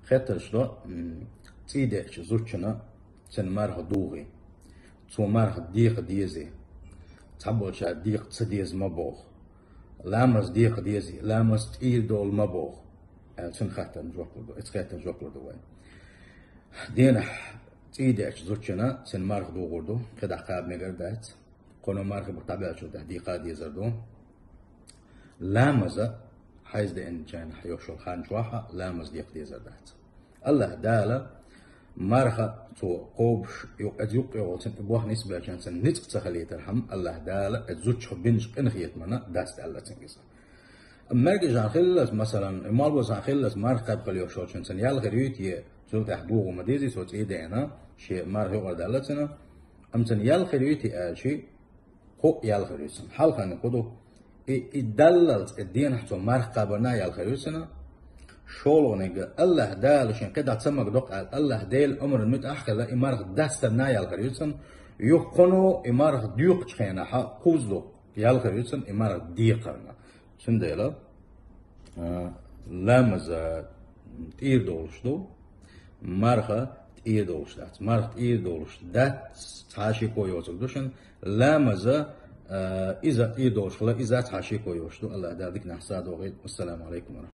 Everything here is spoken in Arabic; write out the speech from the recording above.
خاطر شنو تيداش زوجنا تن مارها دوغي تو مارها ديق ديزي تحبوش ديق تسديز مبوخ لامس ديق ديزي لامس تيل دول مبوخ تن خاطر نجوكلو اتخاطر نجوكلو دوين دينا تيداش زوجنا تن مارها دوغردو كدا قاب مقردات كونو مارها بطبيعة شو ده ديقا ديزردو لامزة حيز ده إن كان حيوشل خان جواها لامز ديق ديزردات الله دالا مرها تو قوبش يوق يوتن بوه نسبة كان سن نتق تخليه ترحم الله دالا الزوج بنج انخيت منا داست الله تنجز مرج جان خلص مثلا مال وزان خلص مر قد خليه شو كان سن يال غريت ي زوج تحدوه ومديزي صوت ايه انا شيء مر هو دالتنا ام سن يال غريت اشي هو يال غريسن حلقه نقولوا يدلل الدين حتى مر قبرنا يال غريسنا شولو نيجا الله دال شن كده تسمى دوق الله دال أمر المتأخر لا إمارة دستنا يالغريتسن يقنو إمارة ديوق تخينا ح قوزلو يالغريتسن إمارة ديقرنا شن ديلا لامز تير دولشتو مارخا تير دولشتات مارخ تير دولشتات تعاشي كويوزل دوشن لامز إذا تير دولشلا إذا تعاشي كويوشتو الله دال ديك نحساد وغيد والسلام عليكم ورحمة